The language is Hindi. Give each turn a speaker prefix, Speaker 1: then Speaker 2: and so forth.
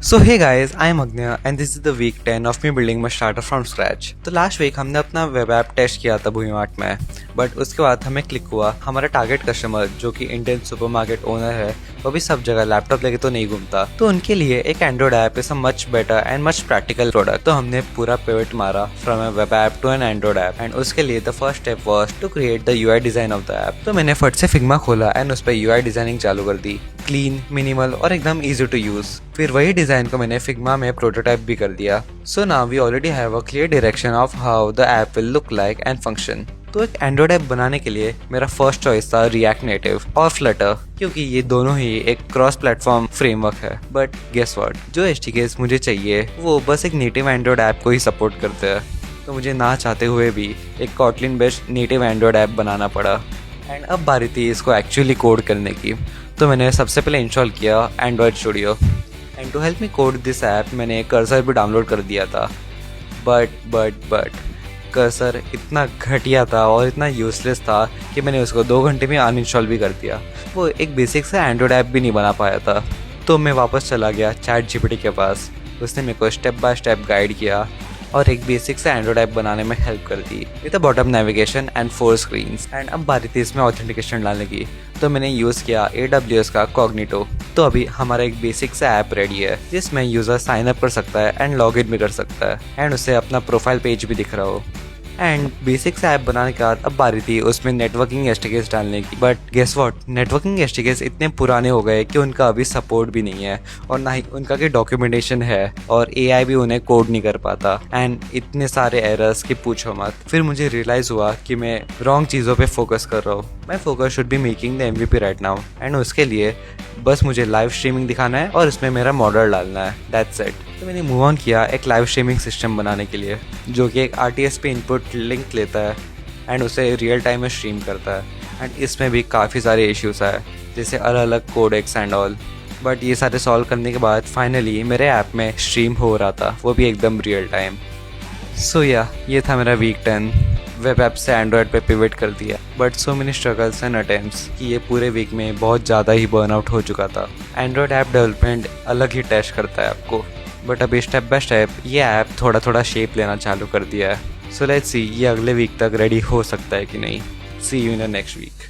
Speaker 1: So hey guys, I am Agnya and this is the week 10 of me building my startup from scratch. तो लास्ट वीक हमने अपना वेब ऐप टेस्ट किया था भूईमार्ट में, बट उसके बाद हमें क्लिक हुआ हमारा टारगेट कस्टमर जो कि इंडियन सुपरमार्केट ओनर है, वो भी सब जगह लैपटॉप लेके तो नहीं घूमता, तो उनके लिए एक Android app is a much better and much practical product. तो हमने पूरा पिवट मारा from a web app to an Android app and उसके लिए the first step was to create the UI design of the app. तो मैंने फट से फिग्मा खोला एंड उस पर यूआई डिजाइनिंग चालू कर दी, क्लीन, मिनिमल और एकदम इजी टू यूज। फिर वही डिजाइन को मैंने फिग्मा में प्रोटोटाइप भी कर दिया। So now we already have a clear direction of how the app will look like and function. तो एक एंड्रॉइड ऐप बनाने के लिए मेरा फर्स्ट चॉइस था रिएक्ट नेटिव और फ्लटर, क्योंकि ये दोनों ही एक क्रॉस प्लेटफॉर्म फ्रेमवर्क है। बट गेस व्हाट, जो एचटीकेस मुझे चाहिए वो बस एक नेटिव एंड्रॉइड ऐप को ही सपोर्ट करते हैं। तो मुझे ना चाहते हुए भी एक Kotlin based native Android app बनाना पड़ा एंड अब बारी थी इसको एक्चुअली कोड करने की। तो मैंने सबसे पहले इंस्टॉल किया Android Studio and to help me code this app मैंने कर्सर भी डाउनलोड कर दिया था। बट कर्सर इतना घटिया था और इतना यूजलेस था कि मैंने उसको 2 घंटे में अनइंस्टॉल भी कर दिया। वो एक बेसिक सा एंड्रॉइड ऐप भी नहीं बना पाया था। तो मैं वापस चला गया चैट जीपीटी के पास, उसने मेरे को स्टेप बाय स्टेप गाइड किया और एक बेसिक से एंड्रॉइड ऐप बनाने में हेल्प कर दी with bottom navigation and 4 screens. And अब बारी थी इसमें ऑथेंटिकेशन डालने की, तो मैंने यूज़ किया AWS का कॉग्निटो। तो अभी हमारा एक बेसिक सा ऐप रेडी है जिसमें यूज़र साइन अप कर सकता है एंड लॉग इन भी कर सकता है एंड उसे अपना प्रोफाइल पेज भी दिख रहा हो। एंड बेसिक से ऐप बनाने के बाद अब बारी थी उसमें नेटवर्किंग एसटीकेस डालने की। बट गेस व्हाट, नेटवर्किंग एसटीकेस इतने पुराने हो गए कि उनका अभी सपोर्ट भी नहीं है और ना ही उनका कोई डॉक्यूमेंटेशन है और एआई भी उन्हें कोड नहीं कर पाता एंड इतने सारे एरर्स कि पूछो मत। फिर मुझे रियलाइज़ हुआ कि मैं रॉन्ग चीज़ों पे फोकस कर रहा हूँ। My focus should be making the MVP right now and उसके लिए बस मुझे लाइव स्ट्रीमिंग दिखाना है और इसमें मेरा मॉडल डालना है, दैट्स इट। तो मैंने मूव ऑन किया एक लाइव स्ट्रीमिंग सिस्टम बनाने के लिए जो कि एक RTS पे इनपुट लिंक लेता है एंड उसे रियल टाइम में स्ट्रीम करता है। एंड इसमें भी काफ़ी सारे इश्यूज आए जैसे अलग अलग कोडेक्स एंड ऑल, बट ये सारे सॉल्व करने के बाद फाइनली मेरे ऐप में स्ट्रीम हो रहा था, वो भी एकदम रियल टाइम। सो या ये था मेरा वीक 10 वेब ऐप से एंड्रॉयड पे पिवट कर दिया। But so many struggles and attempts कि ये पूरे वीक में बहुत ज़्यादा ही बर्नआउट हो चुका था। एंड्रॉयड ऐप डेवलपमेंट अलग ही टेस्ट करता है आपको, बट अभी स्टेप बाय स्टेप ये ऐप थोड़ा थोड़ा शेप लेना चालू कर दिया है। सो लेट्स सी ये अगले वीक तक रेडी हो सकता है कि नहीं। See you in the next week.